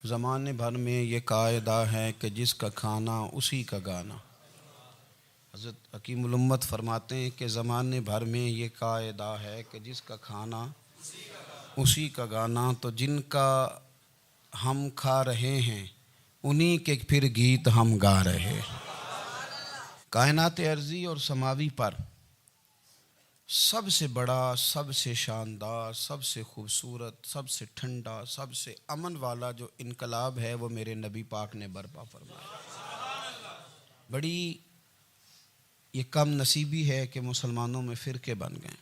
زمانے بھر میں یہ قاعدہ ہے کہ جس کا کھانا اسی کا گانا۔ حضرت حکیم الامت فرماتے ہیں کہ زمانے بھر میں یہ قاعدہ ہے کہ جس کا کھانا اسی کا گانا، تو جن کا ہم کھا رہے ہیں انہی کے پھر گیت ہم گا رہے ہیں۔ کائنات ارضی اور سماوی پر سب سے بڑا، سب سے شاندار، سب سے خوبصورت، سب سے ٹھنڈا، سب سے امن والا جو انقلاب ہے وہ میرے نبی پاک نے برپا فرمایا۔ بڑی یہ کم نصیبی ہے کہ مسلمانوں میں فرقے بن گئے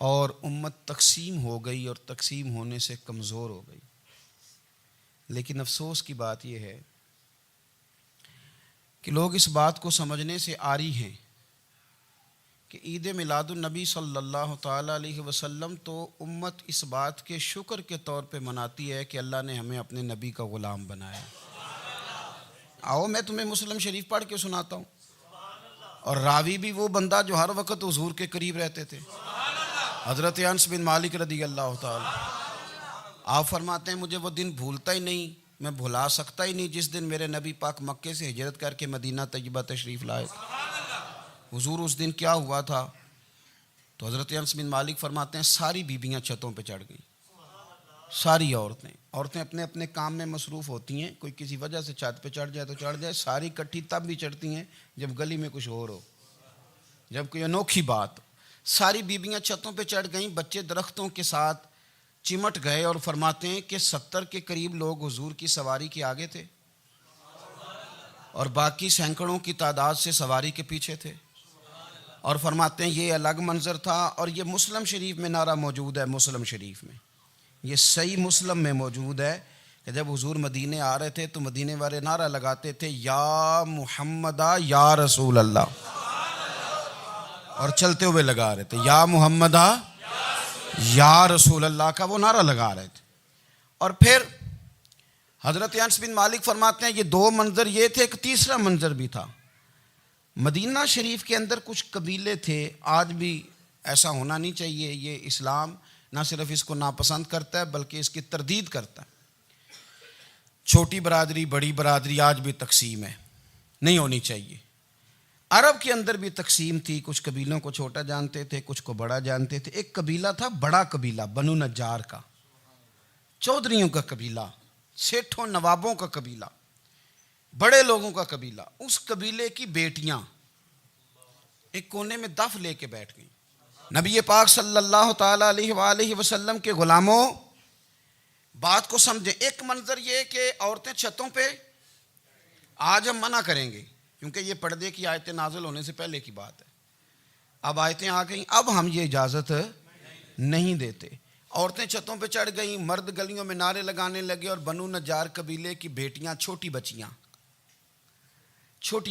اور امت تقسیم ہو گئی اور تقسیم ہونے سے کمزور ہو گئی۔ لیکن افسوس کی بات یہ ہے کہ لوگ اس بات کو سمجھنے سے عاری ہیں کہ عید میلاد النبی صلی اللہ تعالیٰ علیہ وسلم تو امت اس بات کے شکر کے طور پہ مناتی ہے کہ اللہ نے ہمیں اپنے نبی کا غلام بنایا۔ آؤ میں تمہیں مسلم شریف پڑھ کے سناتا ہوں، اور راوی بھی وہ بندہ جو ہر وقت حضور کے قریب رہتے تھے، حضرت انس بن مالک رضی اللہ تعالیٰ۔ آپ فرماتے ہیں مجھے وہ دن بھولتا ہی نہیں، میں بھلا سکتا ہی نہیں جس دن میرے نبی پاک مکے سے ہجرت کر کے مدینہ طیبہ تشریف لائے۔ حضور اس دن کیا ہوا تھا؟ تو حضرت انس بن مالک فرماتے ہیں ساری بیبیاں چھتوں پہ چڑھ گئیں، ساری عورتیں اپنے اپنے کام میں مصروف ہوتی ہیں، کوئی کسی وجہ سے چھت پہ چڑھ جائے تو چڑھ جائے، ساری کٹھی تب بھی چڑھتی ہیں جب گلی میں کچھ اور ہو، جب کوئی انوکھی بات۔ ساری بیبیاں چھتوں پہ چڑھ گئیں، بچے درختوں کے ساتھ چمٹ گئے، اور فرماتے ہیں کہ 70 کے قریب لوگ حضور کی سواری کے آگے تھے اور باقی سینکڑوں کی تعداد سے سواری کے پیچھے تھے، اور فرماتے ہیں یہ الگ منظر تھا۔ اور یہ مسلم شریف میں نعرہ موجود ہے، مسلم شریف میں یہ صحیح مسلم میں موجود ہے کہ جب حضور مدینے آ رہے تھے تو مدینے والے نعرہ لگاتے تھے یا محمدہ یا رسول اللہ، اور چلتے ہوئے لگا رہے تھے یا محمدہ یا رسول اللہ کا وہ نعرہ لگا رہے تھے۔ اور پھر حضرت انس بن مالک فرماتے ہیں یہ دو منظر یہ تھے، ایک تیسرا منظر بھی تھا۔ مدینہ شریف کے اندر کچھ قبیلے تھے، آج بھی ایسا ہونا نہیں چاہیے، یہ اسلام نہ صرف اس کو ناپسند کرتا ہے بلکہ اس کی تردید کرتا ہے۔ چھوٹی برادری بڑی برادری آج بھی تقسیم ہے، نہیں ہونی چاہیے۔ عرب کے اندر بھی تقسیم تھی، کچھ قبیلوں کو چھوٹا جانتے تھے، کچھ کو بڑا جانتے تھے۔ ایک قبیلہ تھا بڑا قبیلہ، بنو نجار کا، چودھریوں کا قبیلہ، سیٹھوں نوابوں کا قبیلہ، بڑے لوگوں کا قبیلہ۔ اس قبیلے کی بیٹیاں ایک کونے میں دف لے کے بیٹھ گئیں۔ نبی پاک صلی اللہ تعالیٰ علیہ وآلہ وسلم کے غلاموں بات کو سمجھیں۔ ایک منظر یہ کہ عورتیں چھتوں پہ، آج ہم منع کریں گے کیونکہ یہ پردے کی آیتیں نازل ہونے سے پہلے کی بات ہے، اب آیتیں آ گئیں، اب ہم یہ اجازت نہیں دیتے۔ عورتیں چھتوں پہ چڑھ گئیں، مرد گلیوں میں نعرے لگانے لگے، اور بنو نجار قبیلے کی بیٹیاں، چھوٹی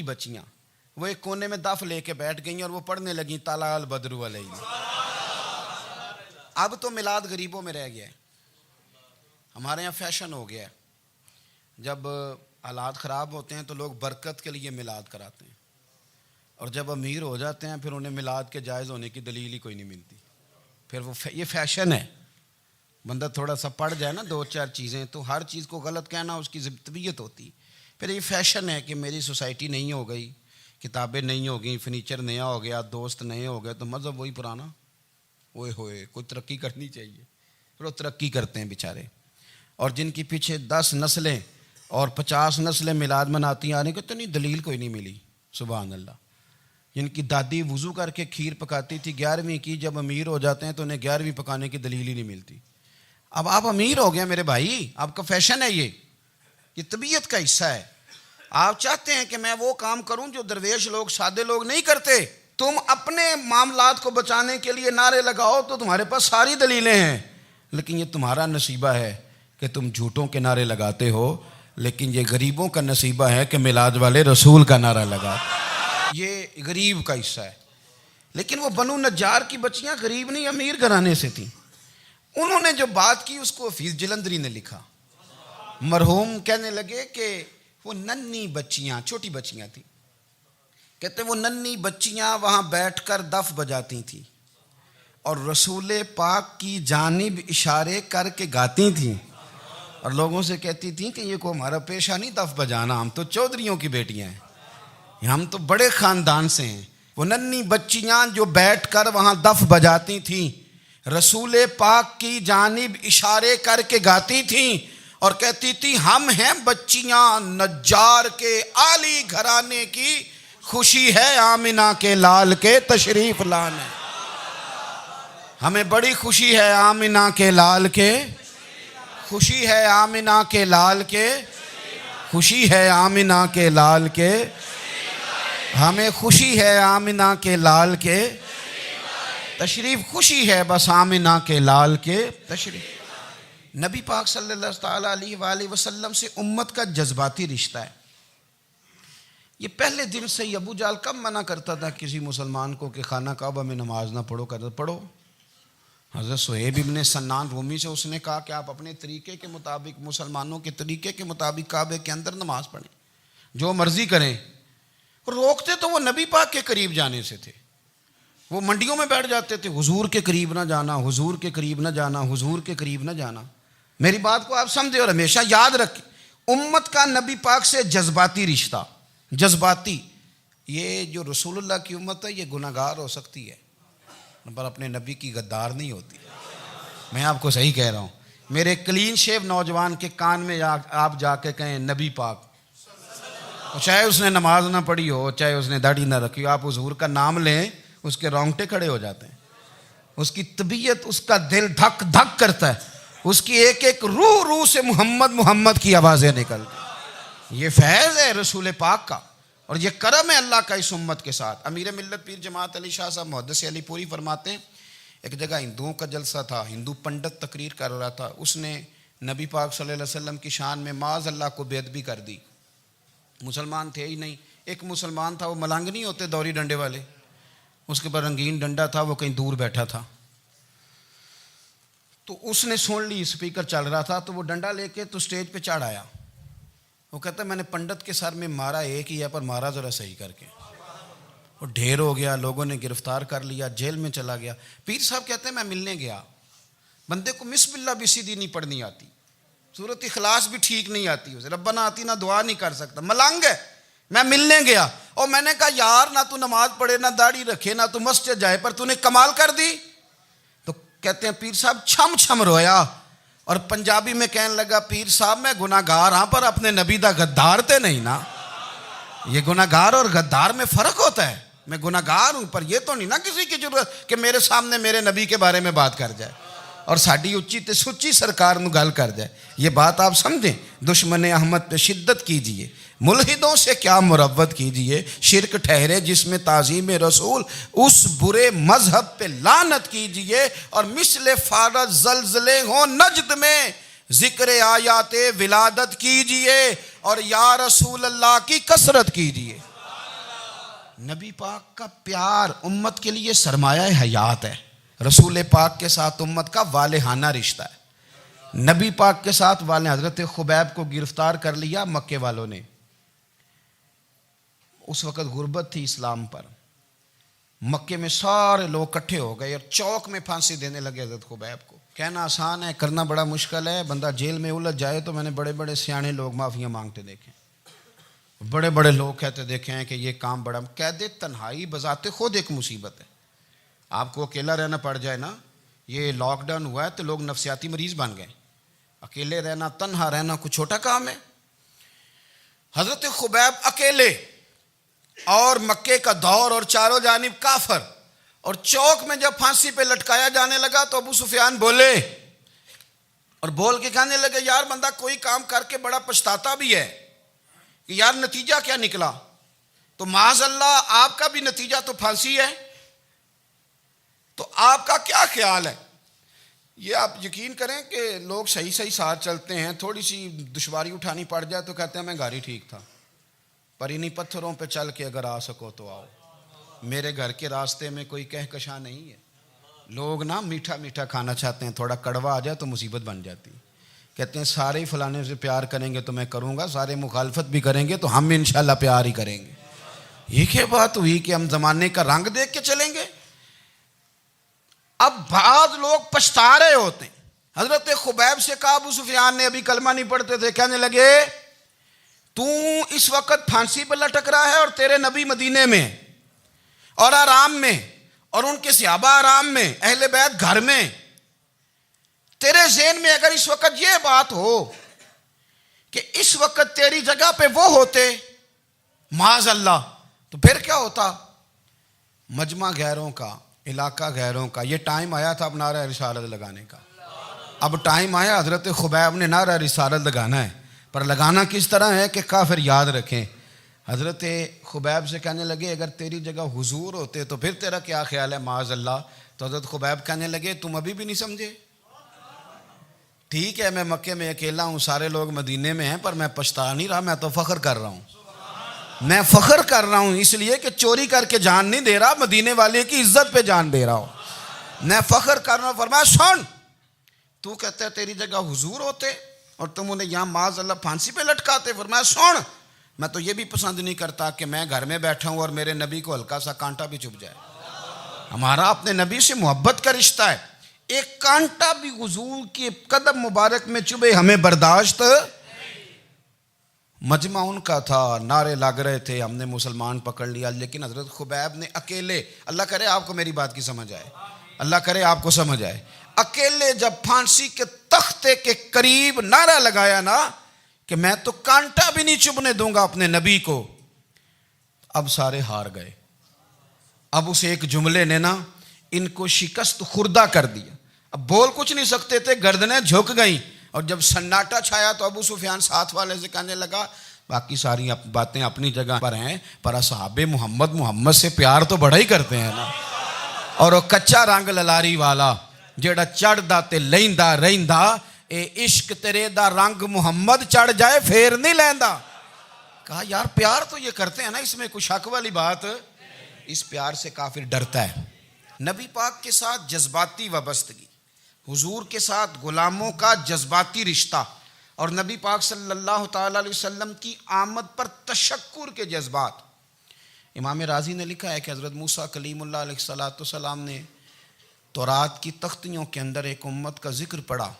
بچیاں وہ ایک کونے میں دف لے کے بیٹھ گئیں اور وہ پڑھنے لگیں طلع البدر علینا۔ اب تو میلاد غریبوں میں رہ گیا ہے، ہمارے یہاں فیشن ہو گیا ہے، جب حالات خراب ہوتے ہیں تو لوگ برکت کے لیے میلاد کراتے ہیں، اور جب امیر ہو جاتے ہیں پھر انہیں میلاد کے جائز ہونے کی دلیل ہی کوئی نہیں ملتی، پھر وہ یہ فیشن ہے۔ بندہ تھوڑا سا پڑھ جائے نا دو چار چیزیں تو ہر چیز کو غلط کہنا اس کی طبیعت ہوتی، پھر یہ فیشن ہے کہ میری سوسائٹی نہیں ہو گئی، کتابیں نہیں ہو گئیں، فرنیچر نیا ہو گیا، دوست نئے ہو گئے، تو مذہب وہی پرانا۔ اوئے ہوئے کوئی ترقی کرنی چاہیے، پھر وہ ترقی کرتے ہیں بیچارے، اور جن کی پیچھے 10 نسلیں اور 50 نسلیں میلاد مناتی آنے کو اتنی دلیل کوئی نہیں ملی، سبحان اللہ۔ جن کی دادی وضو کر کے کھیر پکاتی تھی 11ویں کی، جب امیر ہو جاتے ہیں تو انہیں 11ویں پکانے کی دلیل ہی نہیں ملتی۔ اب آپ امیر ہو گئے میرے بھائی، آپ کا فیشن ہے، یہ طبیعت کا حصہ ہے۔ آپ چاہتے ہیں کہ میں وہ کام کروں جو درویش لوگ، سادے لوگ نہیں کرتے۔ تم اپنے معاملات کو بچانے کے لیے نعرے لگاؤ تو تمہارے پاس ساری دلیلیں ہیں، لیکن یہ تمہارا نصیبہ ہے کہ تم جھوٹوں کے نعرے لگاتے ہو، لیکن یہ غریبوں کا نصیبہ ہے کہ میلاد والے رسول کا نعرہ لگاتے، یہ غریب کا حصہ ہے۔ لیکن وہ بنو نجار کی بچیاں غریب نہیں، امیر گھرانے سے تھیں۔ انہوں نے جو بات کی اس کو حفیظ جلندری نے لکھا۔ مرحوم کہنے لگے کہ وہ ننھی بچیاں، چھوٹی بچیاں تھیں، کہتے وہ ننھی بچیاں وہاں بیٹھ کر دف بجاتی تھیں اور رسول پاک کی جانب اشارے کر کے گاتی تھیں، اور لوگوں سے کہتی تھیں کہ یہ کو ہمارا پیشہ نہیں دف بجانا، ہم تو چودھریوں کی بیٹیاں ہیں، ہم تو بڑے خاندان سے ہیں۔ وہ ننھی بچیاں جو بیٹھ کر وہاں دف بجاتی تھیں، رسول پاک کی جانب اشارے کر کے گاتی تھیں اور کہتی تھی ہم ہیں بچیاں نجار کے عالی گھرانے کی، خوشی ہے آمنہ کے لال کے تشریف لانے، ہمیں بڑی خوشی ہے آمنہ کے لال کے، خوشی ہے آمنہ کے لال کے، خوشی ہے آمنہ کے لال کے، ہمیں خوشی ہے آمنہ کے لال کے تشریف، خوشی ہے بس آمنہ کے لال کے تشریف۔ نبی پاک صلی اللہ تعالیٰ علیہ وآلہ وسلم سے امت کا جذباتی رشتہ ہے۔ یہ پہلے دن سے ہی ابو جہل کب منع کرتا تھا کسی مسلمان کو کہ خانہ کعبہ میں نماز نہ پڑھو، کہتا پڑھو۔ حضرت صہیب ابن سنان رومی سے اس نے کہا کہ آپ اپنے طریقے کے مطابق، مسلمانوں کے طریقے کے مطابق کعبے کے اندر نماز پڑھیں، جو مرضی کریں۔ روکتے تو وہ نبی پاک کے قریب جانے سے تھے، وہ منڈیوں میں بیٹھ جاتے تھے، حضور کے قریب نہ جانا، حضور کے قریب نہ جانا، حضور کے قریب نہ جانا۔ میری بات کو آپ سمجھے اور ہمیشہ یاد رکھیں، امت کا نبی پاک سے جذباتی رشتہ، جذباتی۔ یہ جو رسول اللہ کی امت ہے یہ گناہ گار ہو سکتی ہے پر اپنے نبی کی غدار نہیں ہوتی۔ میں آپ کو صحیح کہہ رہا ہوں۔ میرے کلین شیو نوجوان کے کان میں آپ جا کے کہیں نبی پاک، چاہے اس نے نماز نہ پڑھی ہو، چاہے اس نے داڑھی نہ رکھی ہو، آپ حضور کا نام لیں اس کے رونگٹے کھڑے ہو جاتے ہیں، اس کی طبیعت، اس کا دل دھک دھک کرتا ہے، اس کی ایک ایک روح سے محمد محمد کی آوازیں نکلتی۔ یہ فیض ہے رسول پاک کا اور یہ کرم ہے اللہ کا اس امت کے ساتھ۔ امیر ملت پیر جماعت علی شاہ صاحب محدث علی پوری فرماتے ہیں ایک جگہ ہندوؤں کا جلسہ تھا، ہندو پنڈت تقریر کر رہا تھا، اس نے نبی پاک صلی اللہ علیہ وسلم کی شان میں معاذ اللہ کو بے ادبی کر دی۔ مسلمان تھے ہی نہیں، ایک مسلمان تھا، وہ ملنگ نہیں ہوتے دوری ڈنڈے والے، اس کے پر رنگین ڈنڈا تھا، وہ کہیں دور بیٹھا تھا، تو اس نے سن لی، اسپیکر چل رہا تھا، تو وہ ڈنڈا لے کے تو سٹیج پہ چڑھ آیا۔ وہ کہتا ہے میں نے پنڈت کے سر میں مارا ایک ہی ہے پر مارا ذرا صحیح کر کے، وہ ڈھیر ہو گیا، لوگوں نے گرفتار کر لیا، جیل میں چلا گیا۔ پیر صاحب کہتے ہیں میں ملنے گیا، بندے کو بسم اللہ بھی سیدھی نہیں پڑھنی آتی، سورۃ اخلاص بھی ٹھیک نہیں آتی، اسے ربنا آتینا دعا نہیں کر سکتا، ملنگ ہے۔ میں ملنے گیا اور میں نے کہا یار نہ تو نماز پڑھے، نہ داڑھی رکھے، نہ تو مسجد جائے، پر تو نے کمال کر دی۔ تو کہتے ہیں پیر صاحب چھم چھم رویا اور پنجابی میں کہنے لگا پیر صاحب میں گناہ گار ہاں پر اپنے نبی دا غدار تے نہیں نا۔ یہ گناہ گار اور غدار میں فرق ہوتا ہے، میں گناہ گار ہوں پر یہ تو نہیں نا کسی کی ضرورت کہ میرے سامنے میرے نبی کے بارے میں بات کر جائے اور ساڈی اچھی تے سچی سرکار نو گل کر جائے۔ یہ بات آپ سمجھیں، دشمن احمد پہ شدت کیجئے، ملحدوں سے کیا مروت کیجئے، شرک ٹھہرے جس میں تعظیم رسول، اس برے مذہب پہ لعنت کیجئے، اور مثل فارض زلزلے ہوں نجد میں ذکر آیات ولادت کیجئے اور یا رسول اللہ کی کثرت کیجئے۔ نبی پاک کا پیار امت کے لیے سرمایہ حیات ہے۔ رسول پاک کے ساتھ امت کا والہانہ رشتہ ہے۔ نبی پاک کے ساتھ والے حضرت خبیب کو گرفتار کر لیا مکے والوں نے، اس وقت غربت تھی اسلام پر، مکے میں سارے لوگ کٹھے ہو گئے اور چوک میں پھانسی دینے لگے حضرت خبیب کو۔ کہنا آسان ہے، کرنا بڑا مشکل ہے، بندہ جیل میں الجھ جائے تو میں نے بڑے بڑے سیانے لوگ معافیاں مانگتے دیکھے، بڑے بڑے لوگ کہتے دیکھے ہیں کہ یہ کام بڑا، قید تنہائی بذات خود ایک مصیبت ہے۔ آپ کو اکیلا رہنا پڑ جائے نا، یہ لاک ڈاؤن ہوا ہے تو لوگ نفسیاتی مریض بن گئے، اکیلے رہنا، تنہا رہنا کوئی چھوٹا کام ہے۔ حضرت خبیب اکیلے اور مکے کا دور اور چاروں جانب کافر، اور چوک میں جب پھانسی پہ لٹکایا جانے لگا تو ابو سفیان بولے اور بول کے کہنے لگے یار بندہ کوئی کام کر کے بڑا پچھتاتا بھی ہے کہ یار نتیجہ کیا نکلا، تو معاذ اللہ آپ کا بھی نتیجہ تو پھانسی ہے، تو آپ کا کیا خیال ہے؟ یہ آپ یقین کریں کہ لوگ صحیح صحیح ساتھ چلتے ہیں، تھوڑی سی دشواری اٹھانی پڑ جائے تو کہتے ہیں میں گاڑی ٹھیک تھا، پر انہی پتھروں پہ چل کے اگر آ سکو تو آؤ، میرے گھر کے راستے میں کوئی کہکشاں نہیں ہے۔ لوگ نا میٹھا میٹھا کھانا چاہتے ہیں، تھوڑا کڑوا آ جائے تو مصیبت بن جاتی، کہتے ہیں سارے فلانے سے پیار کریں گے تو میں کروں گا، سارے مخالفت بھی کریں گے تو ہم انشاءاللہ پیار ہی کریں گے۔ یہ کیا بات ہوئی کہ ہم زمانے کا رنگ دیکھ کے چلیں گے؟ اب بعض لوگ پچھتا رہے ہوتے ہیں، حضرت خبیب سے کہا ابو سفیان نے ابھی کلمہ نہیں پڑھتے تھے, کہنے لگے تو اس وقت پھانسی پہ لٹک رہا ہے اور تیرے نبی مدینے میں اور آرام میں, اور ان کے صحابہ آرام میں, اہل بیت گھر میں. تیرے ذہن میں اگر اس وقت یہ بات ہو کہ اس وقت تیری جگہ پہ وہ ہوتے معاذ اللہ, تو پھر کیا ہوتا؟ مجمع غیروں کا, علاقہ غیروں کا. یہ ٹائم آیا تھا اب نعرہ رسالت لگانے کا. اب ٹائم آیا حضرت خبیب نے نعرہ رسالت لگانا ہے, پر لگانا کس طرح ہے کہ کافر یاد رکھیں. حضرت خبیب سے کہنے لگے اگر تیری جگہ حضور ہوتے تو پھر تیرا کیا خیال ہے معاذ اللہ؟ تو حضرت خبیب کہنے لگے تم ابھی بھی نہیں سمجھے؟ ٹھیک ہے میں مکے میں اکیلا ہوں, سارے لوگ مدینے میں ہیں, پر میں پچھتا نہیں رہا, میں تو فخر کر رہا ہوں. میں فخر کر رہا ہوں اس لیے کہ چوری کر کے جان نہیں دے رہا, مدینے والے کی عزت پہ جان دے رہا ہوں. میں فخر کر رہا ہوں. فرمایا سن, تو کہتا ہے تیری جگہ حضور ہوتے اور تم انہیں یہاں معاذ اللہ پھانسی پہ لٹکاتے. فرمایا سن, میں تو یہ بھی پسند نہیں کرتا کہ میں گھر میں بیٹھا ہوں اور میرے نبی کو ہلکا سا کانٹا بھی چبھ جائے. ہمارا اپنے نبی سے محبت کا رشتہ ہے, ایک کانٹا بھی حضور کے قدم مبارک میں چبھے ہمیں برداشت. مجمع ان کا تھا, نعرے لگ رہے تھے, ہم نے مسلمان پکڑ لیا, لیکن حضرت خبیب نے اکیلے, اللہ کرے آپ کو میری بات کی سمجھ آئے, اللہ کرے آپ کو سمجھ آئے, اکیلے جب پھانسی کے تختے کے قریب نعرہ لگایا نا کہ میں تو کانٹا بھی نہیں چبھنے دوں گا اپنے نبی کو, اب سارے ہار گئے. اب اس ایک جملے نے نا ان کو شکست خوردہ کر دیا. اب بول کچھ نہیں سکتے تھے, گردنیں جھک گئیں. اور جب سناٹا چھایا تو ابو سفیان ساتھ والے سے کہنے لگا باقی ساری باتیں اپنی جگہ پر ہیں, پر اصحاب محمد سے پیار تو بڑا ہی کرتے ہیں نا. اور وہ کچا رنگ للاری والا جیڑا چڑھدا تے لیندا رہندا, اے عشق تیرے دا رنگ محمد چڑھ جائے پھر نہیں لیندا. کہا یار پیار تو یہ کرتے ہیں نا, اس میں کوئی شک والی بات. اس پیار سے کافر ڈرتا ہے. نبی پاک کے ساتھ جذباتی وابستگی, حضور کے ساتھ غلاموں کا جذباتی رشتہ, اور نبی پاک صلی اللہ تعالی علیہ وسلم کی آمد پر تشکر کے جذبات. امام رازی نے لکھا ہے کہ حضرت موسیٰ کلیم اللہ علیہ السلام نے تورات کی تختیوں کے اندر ایک امت کا ذکر پڑھا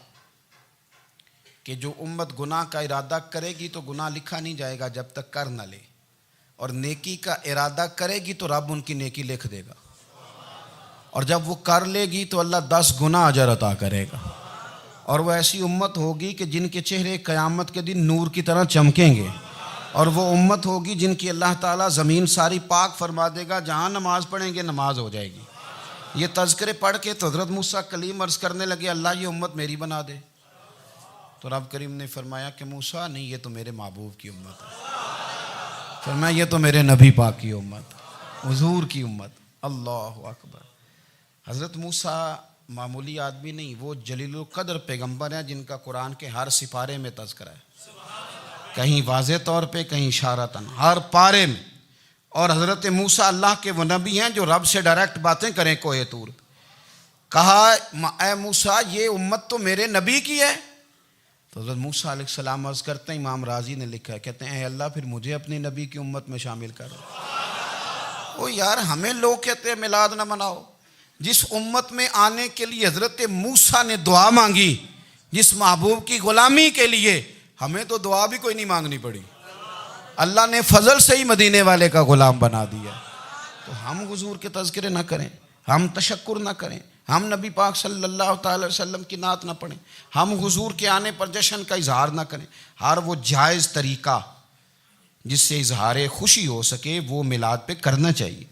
کہ جو امت گناہ کا ارادہ کرے گی تو گناہ لکھا نہیں جائے گا جب تک کر نہ لے, اور نیکی کا ارادہ کرے گی تو رب ان کی نیکی لکھ دے گا, اور جب وہ کر لے گی تو اللہ 10 گنا اجر عطا کرے گا. اور وہ ایسی امت ہوگی کہ جن کے چہرے قیامت کے دن نور کی طرح چمکیں گے, اور وہ امت ہوگی جن کی اللہ تعالیٰ زمین ساری پاک فرما دے گا, جہاں نماز پڑھیں گے نماز ہو جائے گی. یہ تذکرے پڑھ کے تو حضرت موسیٰ کلیم عرض کرنے لگے اللہ یہ امت میری بنا دے. تو رب کریم نے فرمایا کہ موسیٰ نہیں, یہ تو میرے محبوب کی امت ہے. فرمایا یہ تو میرے نبی پاک کی امت, حضور کی امت. اللہ اکبر. حضرت موسیٰ معمولی آدمی نہیں, وہ جلیل القدر پیغمبر ہیں جن کا قرآن کے ہر سپارے میں تذکرہ ہے, کہیں واضح طور پہ کہیں اشارتاً, ہر پارے میں. اور حضرت موسیٰ اللہ کے وہ نبی ہیں جو رب سے ڈائریکٹ باتیں کریں کوہ طور. کہا اے موسیٰ یہ امت تو میرے نبی کی ہے. تو حضرت موسیٰ علیہ السلام عرض کرتے ہیں, امام رازی نے لکھا ہے, کہتے ہیں اے اللہ پھر مجھے اپنی نبی کی امت میں شامل کر. او یار ہمیں لوگ کہتے ہیں میلاد نہ مناؤ, جس امت میں آنے کے لیے حضرت موسیٰ نے دعا مانگی, جس محبوب کی غلامی کے لیے, ہمیں تو دعا بھی کوئی نہیں مانگنی پڑی, اللہ نے فضل سے ہی مدینے والے کا غلام بنا دیا. تو ہم حضور کے تذکرے نہ کریں, ہم تشکر نہ کریں, ہم نبی پاک صلی اللہ تعالی وسلم کی نعت نہ پڑھیں, ہم حضور کے آنے پر جشن کا اظہار نہ کریں. ہر وہ جائز طریقہ جس سے اظہار خوشی ہو سکے وہ میلاد پہ کرنا چاہیے,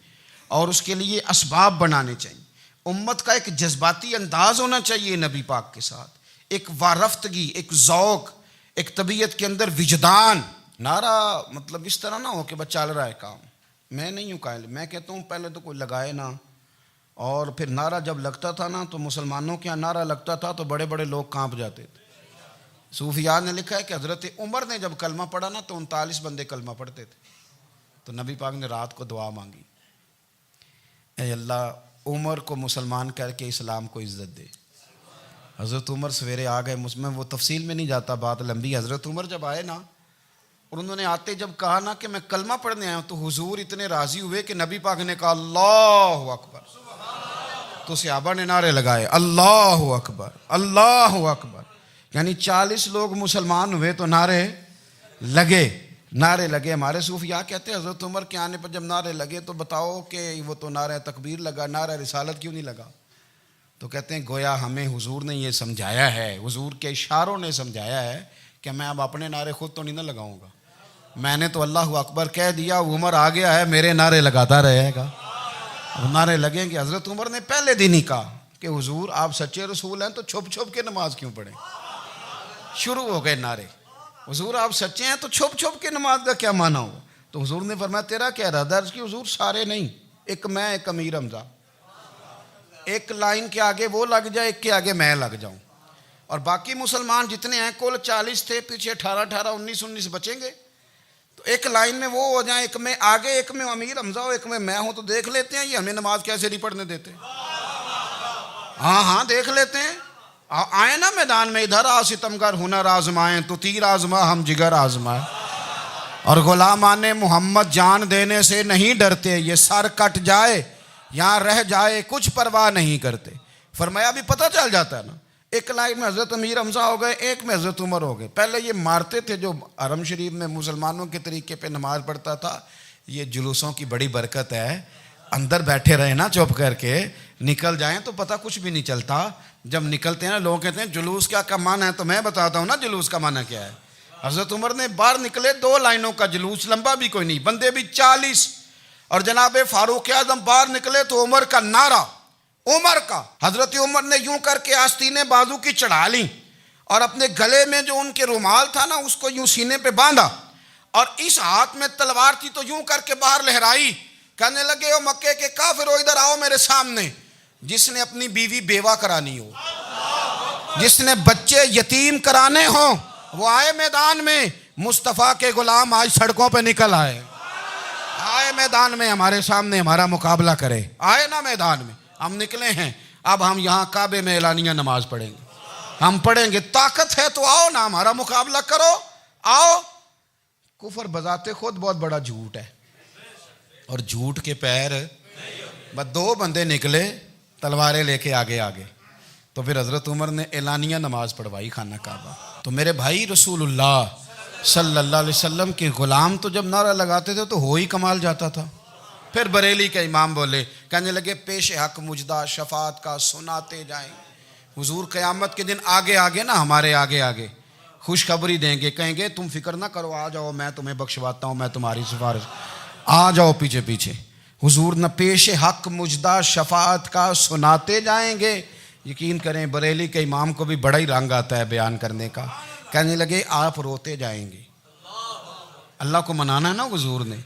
اور اس کے لیے اسباب بنانے چاہیے. امت کا ایک جذباتی انداز ہونا چاہیے نبی پاک کے ساتھ, ایک وارفتگی, ایک ذوق, ایک طبیعت کے اندر وجدان. نعرہ مطلب اس طرح نہ ہو کہ بس چل رہا ہے کام. میں نہیں ہوں قائل, میں کہتا ہوں پہلے تو کوئی لگائے نا, اور پھر نعرہ جب لگتا تھا نا تو مسلمانوں کے یہاں نعرہ لگتا تھا تو بڑے بڑے لوگ کانپ جاتے تھے. صوفیاء نے لکھا ہے کہ حضرت عمر نے جب کلمہ پڑھا نا تو 39 بندے کلمہ پڑھتے تھے. تو نبی پاک نے رات کو دعا مانگی, اے اللہ عمر کو مسلمان کر کے اسلام کو عزت دے. حضرت عمر سویرے آ گئے, میں وہ تفصیل میں نہیں جاتا, بات لمبی. حضرت عمر جب آئے نا اور انہوں نے آتے جب کہا نا کہ میں کلمہ پڑھنے آیا ہوں, تو حضور اتنے راضی ہوئے کہ نبی پاک نے کہا اللہ اکبر. تو صحابہ نے نعرے لگائے اللہ اکبر اللہ اکبر، یعنی 40 لوگ مسلمان ہوئے تو نعرے لگے ہمارے صوفیاء کہتے ہیں حضرت عمر کے آنے پر جب نعرے لگے تو بتاؤ کہ وہ تو نعرہ تکبیر لگا، نعرہ رسالت کیوں نہیں لگا؟ تو کہتے ہیں گویا ہمیں حضور نے یہ سمجھایا ہے، حضور کے اشاروں نے سمجھایا ہے کہ میں اب اپنے نعرے خود تو نہیں نہ لگاؤں گا، میں نے تو اللہ اکبر کہہ دیا، عمر آ گیا ہے میرے نعرے لگاتا رہے گا، اب نعرے لگیں گے۔ حضرت عمر نے پہلے دن ہی کہا کہ حضور آپ سچے رسول ہیں تو چھپ چھپ کے نماز کیوں پڑھیں؟ شروع ہو گئے نعرے، حضور آپ سچے ہیں تو چھپ چھپ کے نماز کا کیا معنی ہو؟ تو حضور نے فرمایا تیرا کیا ارادہ ہے؟ حضور سارے نہیں، ایک میں ایک امیر حمزہ، ایک لائن کے آگے وہ لگ جائے، ایک کے آگے میں لگ جاؤں، اور باقی مسلمان جتنے ہیں کل 40 تھے، پیچھے 18 19 بچیں گے، تو ایک لائن میں وہ ہو جائیں، ایک میں آگے ایک میں امیر حمزہ ہو، ایک میں ہوں، تو دیکھ لیتے ہیں یہ ہمیں نماز کیسے نہیں پڑھنے دیتے۔ ہاں دیکھ لیتے ہیں، آئے نا میدان میں، ادھر آ ستمگر ہنر آزمائیں تو تیر آزما ہم جگر آزمائیں، اور غلامان محمد جان دینے سے نہیں ڈرتے، یہ سر کٹ جائے یہاں رہ جائے کچھ پرواہ نہیں کرتے۔ فرمایا بھی پتہ چل جاتا ہے نا، ایک لائن میں حضرت امیر حمزہ ہو گئے، ایک میں حضرت عمر ہو گئے۔ پہلے یہ مارتے تھے جو حرم شریف میں مسلمانوں کے طریقے پہ نماز پڑھتا تھا، یہ جلوسوں کی بڑی برکت ہے، اندر بیٹھے رہے نا چپ کر کے، نکل جائیں تو پتہ کچھ بھی نہیں چلتا۔ جب نکلتے ہیں نا لوگ کہتے ہیں جلوس کیا معنی ہے، تو میں بتاتا ہوں نا جلوس کا معنی کیا ہے۔ حضرت عمر نے باہر نکلے 2 لائنوں کا جلوس، لمبا بھی کوئی نہیں، بندے بھی 40، اور جناب فاروق اعظم باہر نکلے تو عمر کا نعرہ، عمر کا، حضرت عمر نے یوں کر کے آستینیں بازو کی چڑھا لیں، اور اپنے گلے میں جو ان کے رومال تھا نا اس کو یوں سینے پہ باندھا، اور اس ہاتھ میں تلوار تھی تو یوں کر کے باہر لہرائی، کہنے لگے او مکے کے کافرو ادھر آؤ میرے سامنے، جس نے اپنی بیوی بیوہ کرانی ہو، جس نے بچے یتیم کرانے ہوں، وہ آئے میدان میں، مصطفیٰ کے غلام آج سڑکوں پہ نکل آئے میدان میں ہمارے سامنے ہمارا مقابلہ کرے، آئے نا میدان میں، ہم نکلے ہیں، اب ہم یہاں کعبے میں اعلانیہ نماز پڑھیں گے، ہم پڑھیں گے، طاقت ہے تو آؤ نا ہمارا مقابلہ کرو، آؤ۔ کفر بذات خود بہت بڑا جھوٹ ہے، اور جھوٹ کے پیر، بس 2 بندے نکلے تلواریں لے کے آگے، تو پھر حضرت عمر نے اعلانیہ نماز پڑھوائی خانہ کعبہ۔ تو میرے بھائی رسول اللہ صلی اللہ علیہ وسلم کے غلام تو جب نعرہ لگاتے تھے تو ہو ہی کمال جاتا تھا۔ پھر بریلی کے امام بولے، کہنے لگے پیش حق مجدہ شفاعت کا سناتے جائیں، حضور قیامت کے دن آگے نا ہمارے آگے خوشخبری دیں گے، کہیں گے تم فکر نہ کرو، آ جاؤ میں تمہیں بخشواتا ہوں، میں تمہاری سفارش، آ جاؤ پیچھے۔ حضور نہ پیش حق مجدہ شفاعت کا سناتے جائیں گے۔ یقین کریں بریلی کے امام کو بھی بڑا ہی رنگ آتا ہے بیان کرنے کا، کہنے لگے آپ روتے جائیں گے، اللہ کو منانا ہے نا حضور نے،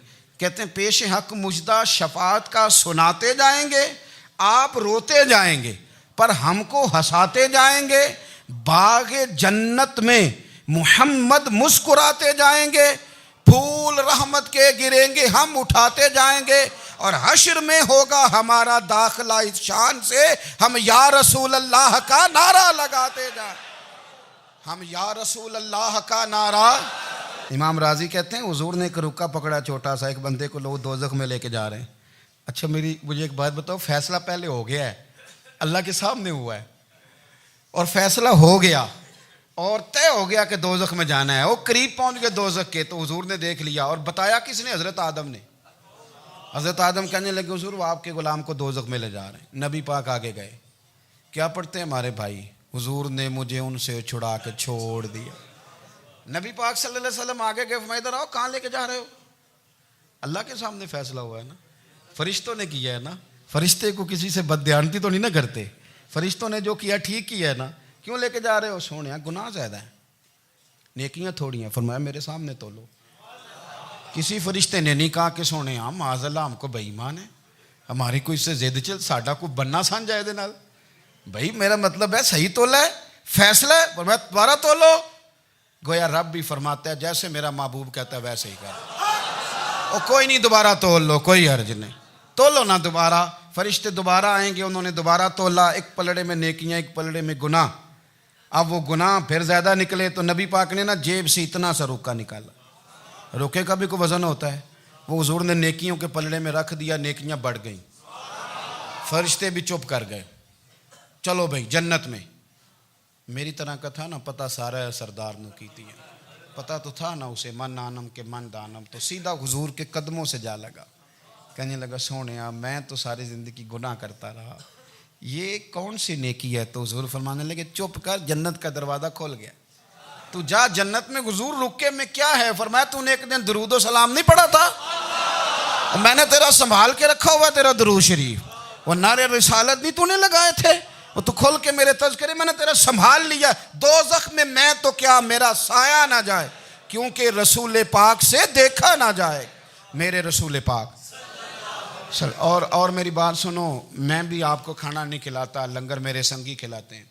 کہتے ہیں پیش حق مجدہ شفاعت کا سناتے جائیں گے، آپ روتے جائیں گے پر ہم کو ہنساتے جائیں گے، باغ جنت میں محمد مسکراتے جائیں گے، پھول رحمت کے گریں گے ہم اٹھاتے جائیں گے، اور حشر میں ہوگا ہمارا داخلہ اس شان سے ہم یا رسول اللہ کا نعرہ لگاتے جائیں، ہم یا رسول اللہ کا نعرہ۔ امام راضی کہتے ہیں حضور نے ایک رکا پکڑا چھوٹا سا، ایک بندے کو لوگ دوزخ میں لے کے جا رہے ہیں۔ اچھا مجھے ایک بات بتاؤ، فیصلہ پہلے ہو گیا ہے، اللہ کے سامنے ہوا ہے، اور فیصلہ ہو گیا اور طے ہو گیا کہ دوزخ میں جانا ہے، وہ قریب پہنچ گئے دوزخ کے، تو حضور نے دیکھ لیا، اور بتایا کس نے؟ حضرت آدم نے۔ حضرت آدم کہنے لگے حضور وہ آپ کے غلام کو دوزخ میں لے جا رہے ہیں۔ نبی پاک آگے گئے، کیا پڑھتے ہیں ہمارے بھائی؟ حضور نے مجھے ان سے چھڑا کے چھوڑ دیا۔ نبی پاک صلی اللہ علیہ وسلم آگے گئے، فرمایا ادھر آؤ، کہاں لے کے جا رہے ہو؟ اللہ کے سامنے فیصلہ ہوا ہے نا، فرشتوں نے کیا ہے نا، فرشتے کو کسی سے بددیانتی تو نہیں نہ کرتے، فرشتوں نے جو کیا ٹھیک کیا ہے نا، کیوں لے کے جا رہے ہو؟ سونے گناہ زیادہ ہیں، نیکیاں تھوڑی ہیں، فرمایا میرے سامنے تولو۔ کسی فرشتے نے نہیں کہا کہ سونے معاذ اللہ ہم کو بے ایمان ہے، ہماری کوئی اس سے زد چل ساڈا کو بننا سان جائے دے نال، بھائی میرا مطلب ہے صحیح تولا ہے، فیصلہ ہے، فرمایا دوبارہ تولو۔ گویا رب بھی فرماتا ہے جیسے میرا محبوب کہتا ہے ویسے ہی کر، او کوئی نہیں دوبارہ تول لو، کوئی حرج نہیں، تولو نہ دوبارہ۔ فرشتے دوبارہ آئیں گے، انہوں نے دوبارہ تولا، ایک پلڑے میں نیکیاں ایک پلڑے میں گناہ۔ اب وہ گناہ پھر زیادہ نکلے تو نبی پاک نے نا جیب سے اتنا سا روکا نکالا، روکے کا بھی کوئی وزن ہوتا ہے، وہ حضور نے نیکیوں کے پلڑے میں رکھ دیا، نیکیاں بڑھ گئیں۔ فرشتے بھی چپ کر گئے. چلو بھائی جنت میں. میری طرح کا تھا نا پتہ سارا ہے سردار نے کیتی ہے, پتہ تو تھا نا اسے من آنم کے من دانم, تو سیدھا حضور کے قدموں سے جا لگا. کہنے لگا سونیا میں تو ساری زندگی گناہ کرتا رہا, یہ کون سی نیکی ہے؟ تو حضور فرمانے لگے چپ کر, جنت کا دروازہ کھول گیا, تو جا جنت میں. حضور رکے میں کیا ہے؟ فرمایا تو نے ایک دن درود و سلام نہیں پڑھا تھا, میں نے تیرا سنبھال کے رکھا ہوا تیرا درود شریف, وہ نعرے رسالت نہیں تو نے لگائے تھے, وہ تو کھول کے میرے تذکرے میں نے تیرا سنبھال لیا. دوزخ میں تو کیا میرا سایہ نہ جائے, کیونکہ رسول پاک سے دیکھا نہ جائے. میرے رسول پاک اور میری بات سنو, میں بھی آپ کو کھانا نہیں کھلاتا, لنگر میرے سنگی کھلاتے ہیں,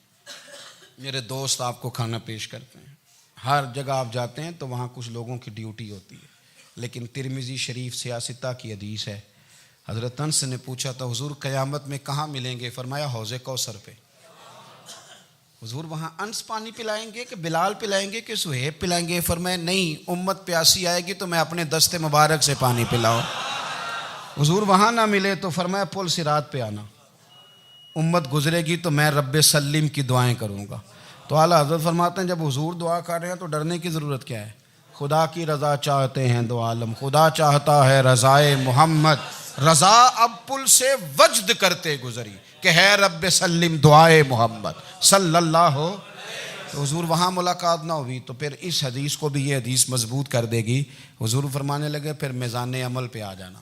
میرے دوست آپ کو کھانا پیش کرتے ہیں. ہر جگہ آپ جاتے ہیں تو وہاں کچھ لوگوں کی ڈیوٹی ہوتی ہے. لیکن ترمذی شریف سیاستہ کی حدیث ہے, حضرت انس نے پوچھا تھا حضور قیامت میں کہاں ملیں گے؟ فرمایا حوض کوثر پہ. حضور وہاں انس پانی پلائیں گے کہ بلال پلائیں گے کہ سہیب پلائیں گے؟ فرمایا نہیں, امت پیاسی آئے گی تو میں اپنے دست مبارک سے پانی پلاؤں. حضور وہاں نہ ملے تو فرمایا پل صراط پہ آنا, امت گزرے گی تو میں رب سلیم کی دعائیں کروں گا. تو اعلیٰ حضرت فرماتے ہیں جب حضور دعا کر رہے ہیں تو ڈرنے کی ضرورت کیا ہے؟ خدا کی رضا چاہتے ہیں دو عالم, خدا چاہتا ہے رضائے محمد, رضا اب پل سے وجد کرتے گزری کہ ہے رب سلم دعائے محمد صلی اللہ ہو. تو حضور وہاں ملاقات نہ ہوئی تو پھر اس حدیث کو بھی یہ حدیث مضبوط کر دے گی. حضور فرمانے لگے پھر میزان عمل پہ آ جانا,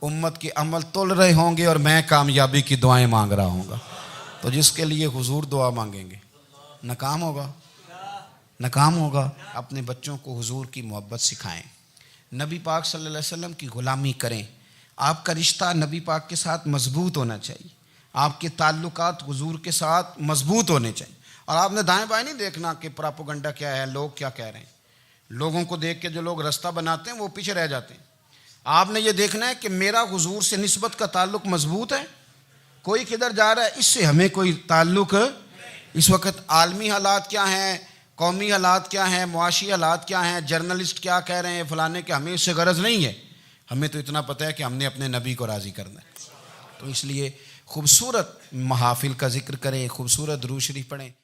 امت کی عمل تول رہے ہوں گے اور میں کامیابی کی دعائیں مانگ رہا ہوں گا. تو جس کے لیے حضور دعا مانگیں گے ناکام ہوگا, ناکام ہوگا. اپنے بچوں کو حضور کی محبت سکھائیں, نبی پاک صلی اللہ علیہ وسلم کی غلامی کریں. آپ کا رشتہ نبی پاک کے ساتھ مضبوط ہونا چاہیے, آپ کے تعلقات حضور کے ساتھ مضبوط ہونے چاہیے. اور آپ نے دائیں بائیں نہیں دیکھنا کہ پراپوگنڈا کیا ہے, لوگ کیا کہہ رہے ہیں. لوگوں کو دیکھ کے جو لوگ رستہ بناتے ہیں وہ پیچھے رہ جاتے ہیں. آپ نے یہ دیکھنا ہے کہ میرا حضور سے نسبت کا تعلق مضبوط ہے, کوئی کدھر جا رہا ہے اس سے ہمیں کوئی تعلق. اس وقت عالمی حالات کیا ہیں, قومی حالات کیا ہیں, معاشی حالات کیا ہیں, جرنلسٹ کیا کہہ رہے ہیں فلانے کے, ہمیں اس سے غرض نہیں ہے. ہمیں تو اتنا پتہ ہے کہ ہم نے اپنے نبی کو راضی کرنا ہے. تو اس لیے خوبصورت محافل کا ذکر کریں, خوبصورت درود شریف پڑھیں.